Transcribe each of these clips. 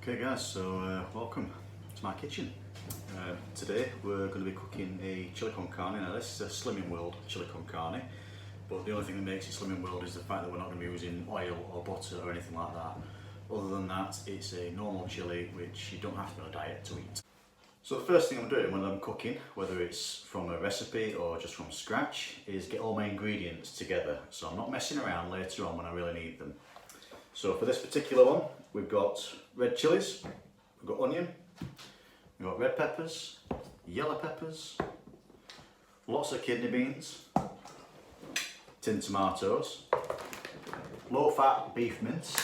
Okay guys, so welcome to my kitchen. Today we're going to be cooking a chili con carne. Now this is a Slimming World chili con carne, but the only thing that makes it Slimming World is the fact that we're not going to be using oil or butter or anything like that. Other than that, it's a normal chili which you don't have to be on a diet to eat. So the first thing I'm doing when I'm cooking, whether it's from a recipe or just from scratch, is get all my ingredients together. So I'm not messing around later on when I really need them. So for this particular one, we've got red chilies, we've got onion, we've got red peppers, yellow peppers, lots of kidney beans, tin tomatoes, low fat beef mince,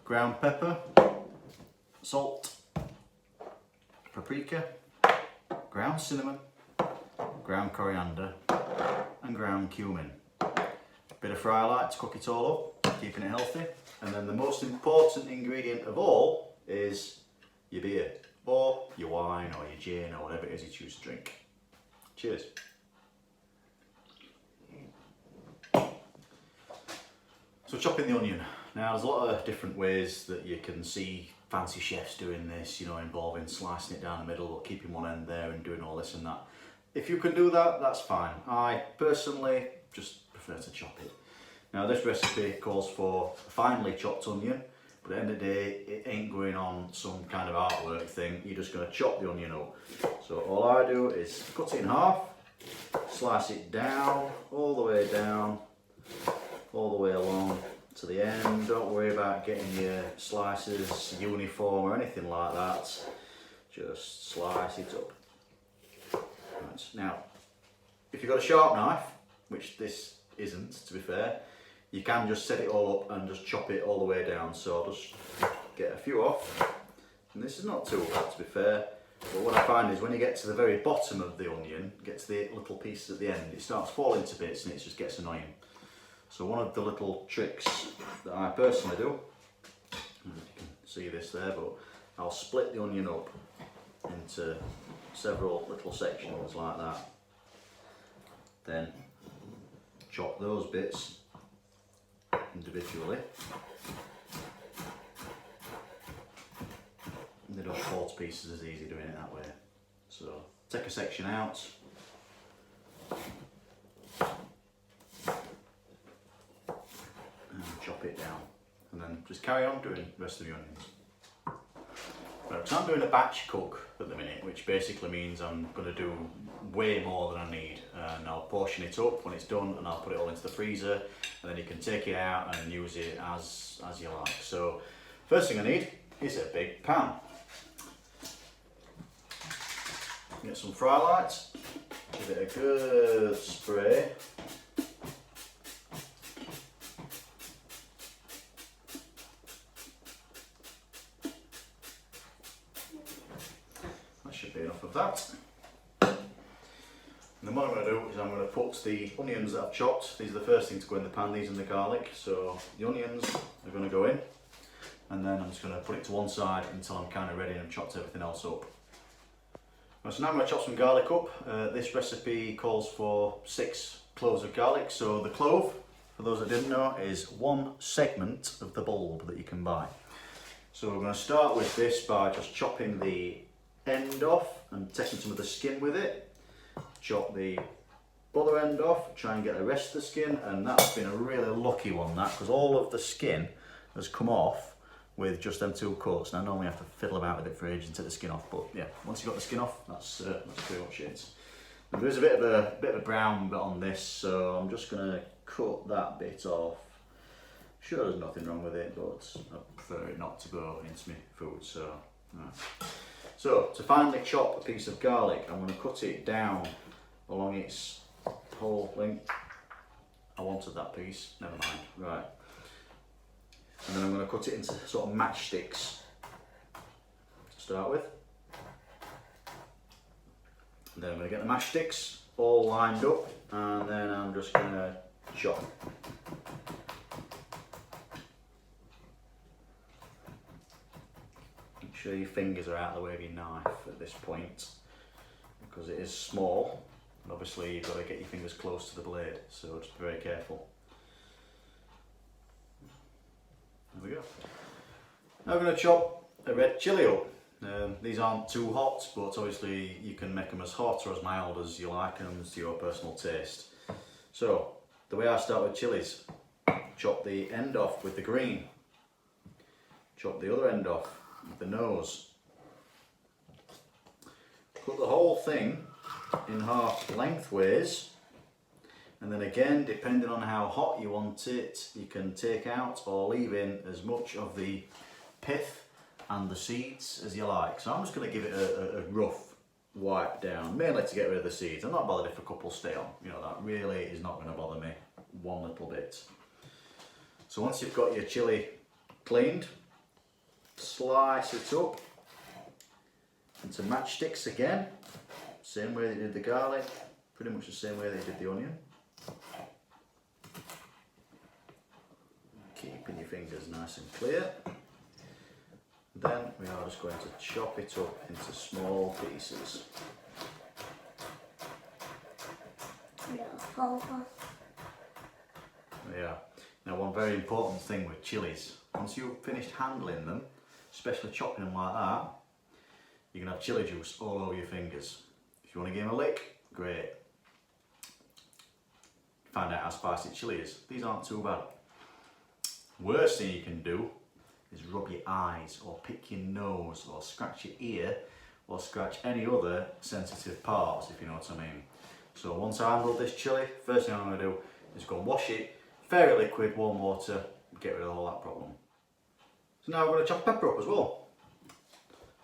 ground pepper, salt, paprika, ground cinnamon, ground coriander and ground cumin. Bit of fry light to cook it all up, keeping it healthy. And then the most important ingredient of all is your beer, or your wine, or your gin, or whatever it is you choose to drink. Cheers. So chopping the onion. Now there's a lot of different ways that you can see fancy chefs doing this, you know, involving slicing it down the middle or keeping one end there and doing all this and that. If you can do that, that's fine. I personally just prefer to chop it. Now this recipe calls for a finely chopped onion, but at the end of the day it ain't going on some kind of artwork thing. You're just going to chop the onion up. So all I do is cut it in half, slice it down, all the way down, all the way along to the end. Don't worry about getting your slices uniform or anything like that. Just slice it up. Right. Now, if you've got a sharp knife, which this isn't, to be fair, you can just set it all up and just chop it all the way down. So I'll just get a few off. And this is not too bad, to be fair. But what I find is when you get to the very bottom of the onion, get to the little pieces at the end, it starts falling to bits and it just gets annoying. So one of the little tricks that I personally do, you can see this there, but I'll split the onion up into several little sections like that. Then chop those bits individually. And they don't fall to pieces as easy doing it that way. So take a section out. Chop it down, and then just carry on doing the rest of the onions. Right, so I'm doing a batch cook at the minute, which basically means I'm going to do way more than I need, and I'll portion it up when it's done and I'll put it all into the freezer, and then you can take it out and use it as you like. So first thing I need is a big pan. Get some fry lights, give it a good spray. Should be enough of that. And then what I'm going to do is I'm going to put the onions that I've chopped. These are the first thing to go in the pan, these and the garlic. So the onions are going to go in, and then I'm just going to put it to one side until I'm kind of ready and I've chopped everything else up. Right, so now I'm going to chop some garlic up. This recipe calls for 6 cloves of garlic. So the clove, for those that didn't know, is one segment of the bulb that you can buy. So we're going to start with this by just chopping the end off and taking some of the skin with it. Chop the other end off, try and get the rest of the skin, and that's been a really lucky one, that, because all of the skin has come off with just them 2 cuts, and I normally have to fiddle about with it for ages and take the skin off, but yeah, once you've got the skin off, that's pretty much it. And there is a bit of a brown bit on this, so I'm just going to cut that bit off. Sure, there's nothing wrong with it, but I prefer it not to go into my food, so right. So, to finely chop a piece of garlic, I'm going to cut it down along its whole length. I wanted that piece, never mind, right. And then I'm going to cut it into sort of matchsticks to start with. And then I'm going to get the matchsticks all lined up, and then I'm just going to chop. Make sure your fingers are out of the way of your knife at this point, because it is small, and obviously you've got to get your fingers close to the blade, so just be very careful. There we go. Now we're going to chop a red chilli up. These aren't too hot, but obviously you can make them as hot or as mild as you like them, to your personal taste. So the way I start with chilies, chop the end off with the green, chop the other end off with the nose, cut the whole thing in half lengthways, and then again, depending on how hot you want it, you can take out or leave in as much of the pith and the seeds as you like. So I'm just going to give it a rough wipe down, mainly to get rid of the seeds. I'm not bothered if a couple stay on, you know, that really is not going to bother me one little bit. So once you've got your chilli cleaned, slice it up into matchsticks again, same way they did the garlic, pretty much the same way they did the onion. Keeping your fingers nice and clear. Then we are just going to chop it up into small pieces. Yeah. Now one very important thing with chilies, once you've finished handling them, especially chopping them like that, you can have chili juice all over your fingers. If you want to give them a lick, great. Find out how spicy chili is. These aren't too bad. Worst thing you can do is rub your eyes or pick your nose or scratch your ear or scratch any other sensitive parts, if you know what I mean. So once I handle this chili, first thing I'm going to do is go and wash it, very liquid, warm water, get rid of all that problem. So now we're going to chop pepper up as well.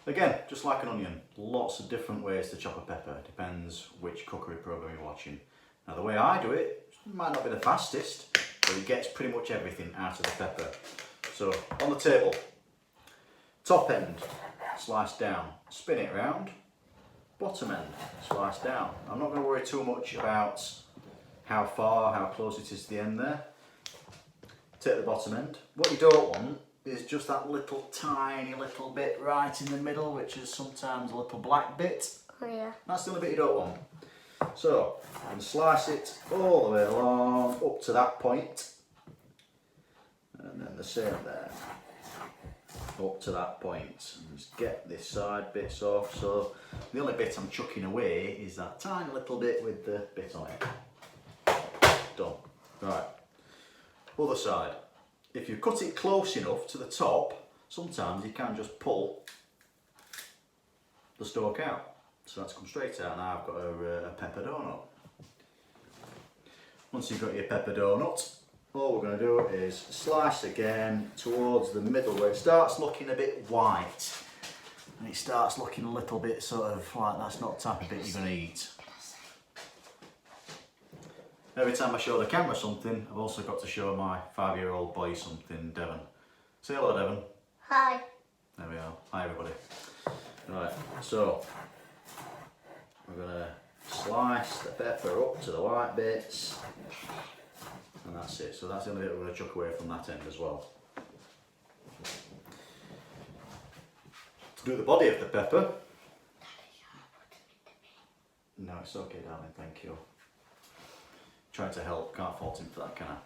Again, just like an onion, lots of different ways to chop a pepper, depends which cookery program you're watching. Now the way I do it might not be the fastest, but it gets pretty much everything out of the pepper. So on the table, top end slice down, spin it round, bottom end slice down. I'm not going to worry too much about how close it is to the end there. Take the bottom end. What you don't want is just that little tiny little bit right in the middle, which is sometimes a little black bit. Oh yeah. That's the only bit you don't want. So you can slice it all the way along up to that point. And then the same there, up to that point. And just get this side bits off. So the only bit I'm chucking away is that tiny little bit with the bit on it. Done. Right. Other side. If you cut it close enough to the top, sometimes you can just pull the stalk out. So that's come straight out. Now I've got a pepper donut. Once you've got your pepper donut, all we're going to do is slice again towards the middle where it starts looking a bit white and it starts looking a little bit sort of like that's not the type of bit you're going to eat. Every time I show the camera something, I've also got to show my 5-year-old boy something, Devon. Say hello, Devon. Hi. There we are. Hi everybody. Right, so we're going to slice the pepper up to the white bits. And that's it. So that's the only bit we're going to chuck away from that end as well. To do the body of the pepper. No, it's okay, darling. Thank you. Trying to help. Can't fault him for that, can I?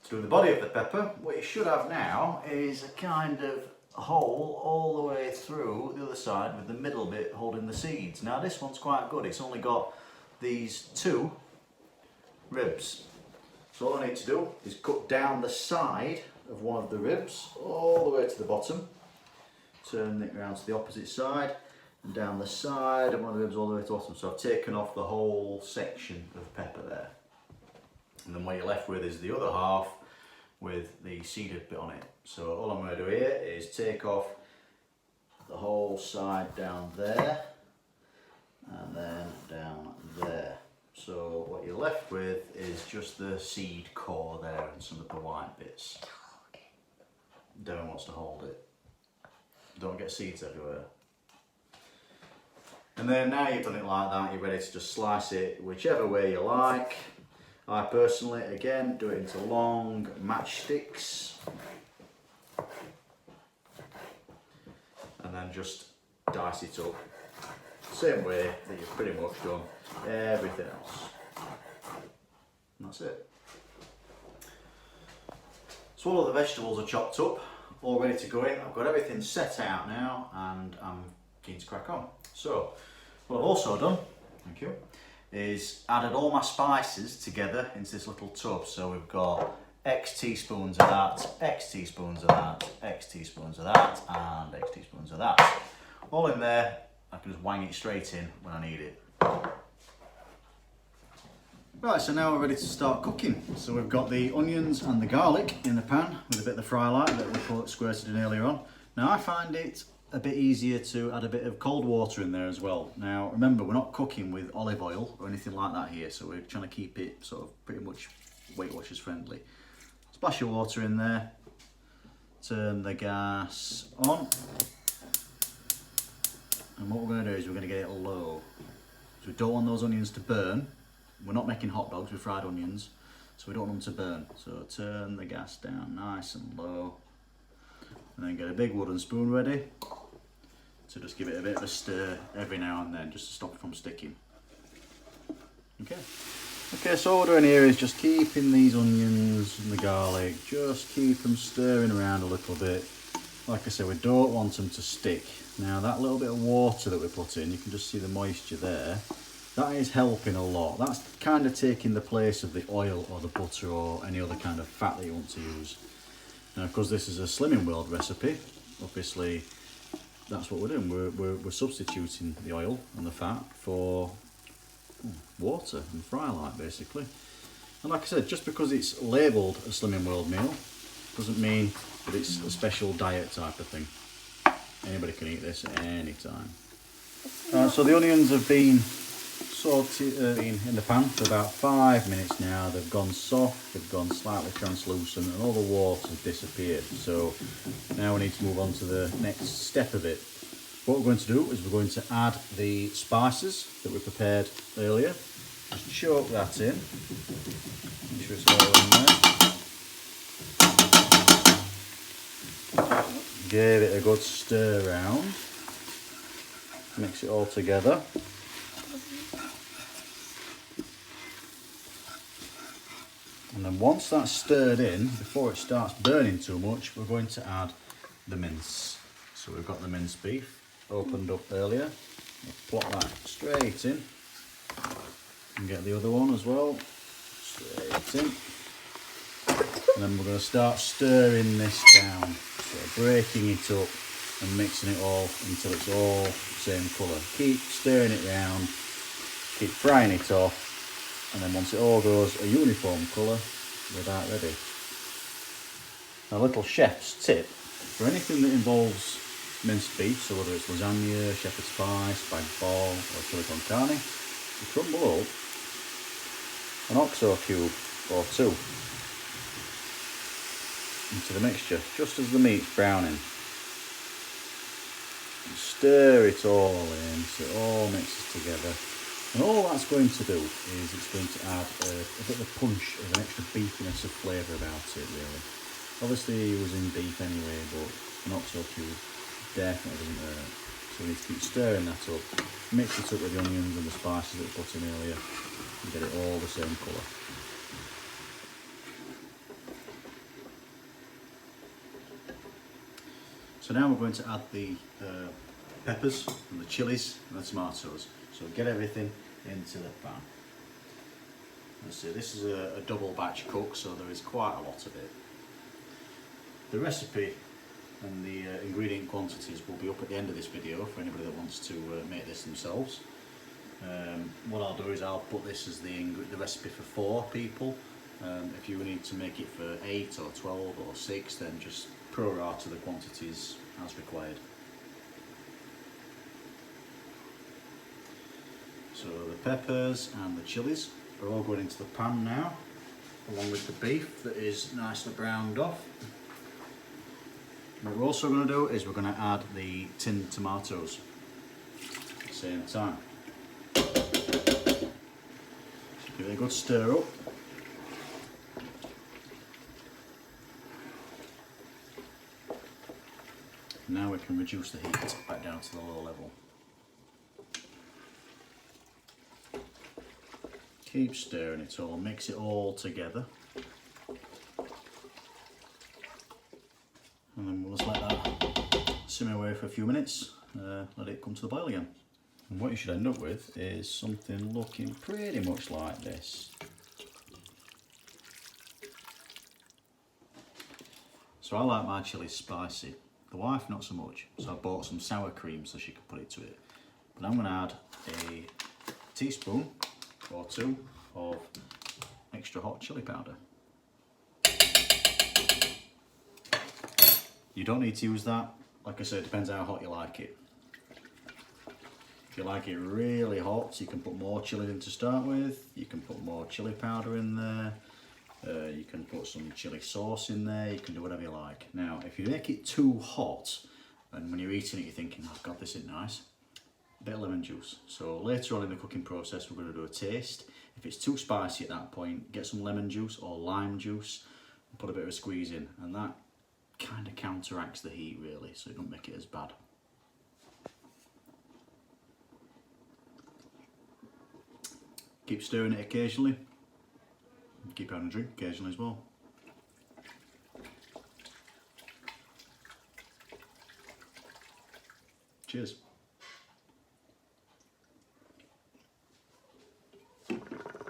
To do the body of the pepper, what you should have now is a kind of hole all the way through the other side with the middle bit holding the seeds. Now this one's quite good. It's only got these 2 ribs. So all I need to do is cut down the side of one of the ribs all the way to the bottom, turn it around to the opposite side, and down the side of one of the ribs all the way to the bottom. So I've taken off the whole section of pepper there. And then what you're left with is the other half with the seeded bit on it. So all I'm going to do here is take off the whole side down there and then down there. So what you're left with is just the seed core there and some of the white bits. Devon wants to hold it. Don't get seeds everywhere. And then now you've done it like that, you're ready to just slice it whichever way you like. I personally, again, do it into long matchsticks. And then just dice it up. Same way that you've pretty much done everything else. And that's it. So all of the vegetables are chopped up. all ready to go in. I've got everything set out now and I'm keen to crack on. So what I've also done, thank you, is added all my spices together into this little tub. So we've got X teaspoons of that, X teaspoons of that, X teaspoons of that, and X teaspoons of that. All in there, I can just wang it straight in when I need it. Right, so now we're ready to start cooking. So we've got the onions and the garlic in the pan with a bit of the fry light that we squirted in earlier on. Now I find it a bit easier to add a bit of cold water in there as well. Now remember, we're not cooking with olive oil or anything like that here, so we're trying to keep it sort of pretty much Weight Watchers friendly. Splash your water in there, turn the gas on, and what we're going to do is we're going to get it low. So we don't want those onions to burn. We're not making hot dogs with fried onions, so we don't want them to burn. So turn the gas down nice and low, and then get a big wooden spoon ready to just give it a bit of a stir every now and then, just to stop it from sticking. Okay, so what we're doing here is just keeping these onions and the garlic, just keep them stirring around a little bit. Like I said, we don't want them to stick. Now that little bit of water that we put in, you can just see the moisture there. That is helping a lot. That's kind of taking the place of the oil or the butter or any other kind of fat that you want to use. Now, because this is a Slimming World recipe, obviously that's what we're doing. We're substituting the oil and the fat for water and fry light, basically. And like I said, just because it's labelled a Slimming World meal doesn't mean that it's a special diet type of thing. Anybody can eat this at any time. So the onions have been sauteed in the pan for about 5 minutes now. They've gone soft, they've gone slightly translucent, and all the water's disappeared. So now we need to move on to the next step of it. What we're going to do is we're going to add the spices that we prepared earlier. Just choke that in. Make sure it's all in there. Give it a good stir round. Mix it all together. And then once that's stirred in, before it starts burning too much, we're going to add the mince. So we've got the minced beef opened up earlier. We'll plop that straight in. And get the other one as well. Straight in. And then we're going to start stirring this down. So breaking it up and mixing it all until it's all same colour. Keep stirring it round, keep frying it off, and then once it all goes a uniform colour, we're about ready. A little chef's tip, for anything that involves minced beef, so whether it's lasagna, shepherd's pie, spag bol or chili con carne, you crumble up an oxo cube or two into the mixture, just as the meat's browning. Stir it all in so it all mixes together, and all that's going to do is it's going to add a bit of a punch of an extra beefiness of flavour about it, really. Obviously it was in beef anyway, but an oxo cube definitely doesn't hurt. So we need to keep stirring that up, mix it up with the onions and the spices that we put in earlier, and get it all the same colour. So now we're going to add the peppers and the chilies and the tomatoes. So get everything into the pan. Let's see, this is a double batch cook, so there is quite a lot of it. The recipe and the ingredient quantities will be up at the end of this video for anybody that wants to make this themselves. What I'll do is I'll put this as the recipe for 4 people. If you need to make it for 8 or 12 or 6, then just prorate the quantities as required. So the peppers and the chilies are all going into the pan now, along with the beef that is nicely browned off. What we're also going to do is we're going to add the tinned tomatoes at the same time. So give it a good stir up. Now we can reduce the heat back down to the low level. Keep stirring it all, mix it all together. And then we'll just let that simmer away for a few minutes, let it come to the boil again. And what you should end up with is something looking pretty much like this. So I like my chilli spicy. The wife not so much, so I bought some sour cream so she could put it to it. But I'm going to add a teaspoon or two of extra hot chili powder. You don't need to use that. Like I said, it depends how hot you like it. If you like it really hot, you can put more chili in to start with. You can put more chili powder in there. You can put some chili sauce in there. You can do whatever you like. Now, if you make it too hot, and when you're eating it, you're thinking, oh God, this isn't nice, a bit of lemon juice. So later on in the cooking process, we're going to do a taste. If it's too spicy at that point, get some lemon juice or lime juice and put a bit of a squeeze in, and that kind of counteracts the heat really, so it don't make it as bad. Keep stirring it occasionally. Keep having a drink occasionally as well. Cheers.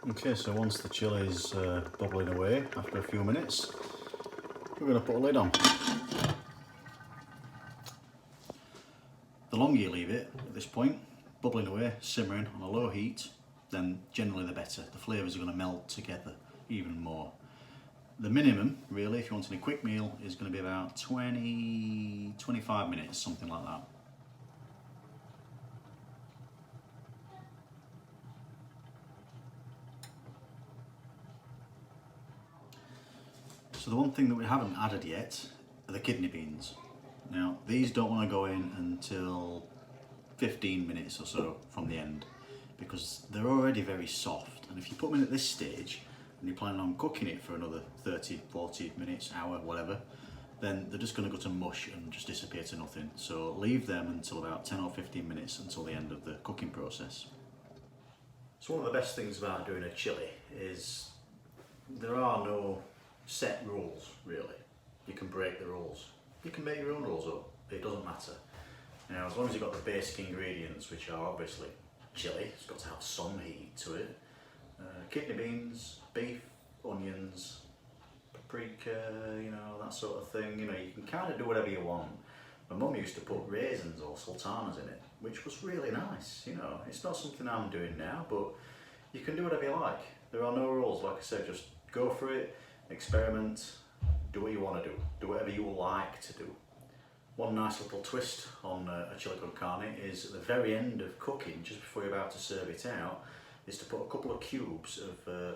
Okay, so once the chilli is bubbling away after a few minutes, we're going to put a lid on. The longer you leave it at this point, bubbling away, simmering on a low heat, then generally the better. The flavours are going to melt together even more. The minimum, really, if you want any quick meal, is going to be about 20-25 minutes, something like that. So the one thing that we haven't added yet are the kidney beans. Now, these don't want to go in until 15 minutes or so from the end, because they're already very soft, and if you put them in at this stage and you're planning on cooking it for another 30-40 minutes, hour, whatever, then they're just going to go to mush and just disappear to nothing. So leave them until about 10 or 15 minutes until the end of the cooking process. So one of the best things about doing a chili is there are no set rules really. You can break the rules. You can make your own rules up, it doesn't matter. Now, as long as you've got the basic ingredients, which are obviously chili, it's got to have some heat to it, kidney beans, beef, onions, paprika, you know, that sort of thing. You know, you can kind of do whatever you want. My mum used to put raisins or sultanas in it, which was really nice. You know, it's not something I'm doing now, but you can do whatever you like. There are no rules, like I said, just go for it, experiment, do what you want to do whatever you like to do. One nice little twist on a chili con carne is at the very end of cooking, just before you're about to serve it out, is to put a couple of cubes of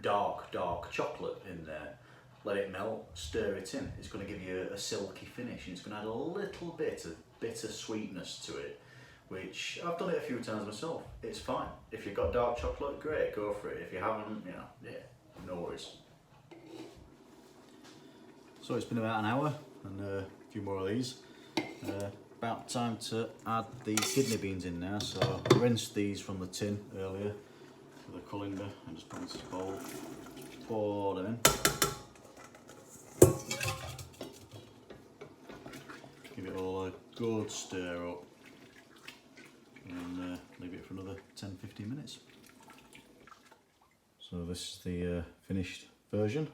dark chocolate in there. Let it melt, stir it in. It's going to give you a silky finish, and it's going to add a little bit of bitter sweetness to it, which I've done it a few times myself. It's fine. If you've got dark chocolate, great, go for it. If you haven't, you know, yeah, no worries. So it's been about an hour and a few more of these. About time to add the kidney beans in now. So I rinsed these from the tin earlier with a colander and just put them in this bowl. Pour them in. Give it all a good stir up and leave it for another 10-15 minutes. So this is the finished version.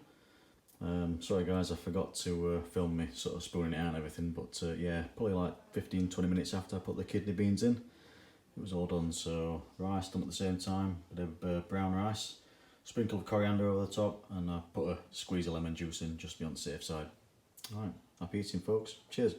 Sorry guys, I forgot to film me sort of spooning it out and everything, but yeah, probably like 15-20 minutes after I put the kidney beans in, it was all done. So rice done at the same time, a bit of brown rice, sprinkle of coriander over the top, and I put a squeeze of lemon juice in just to be on the safe side. Alright, happy eating folks, cheers.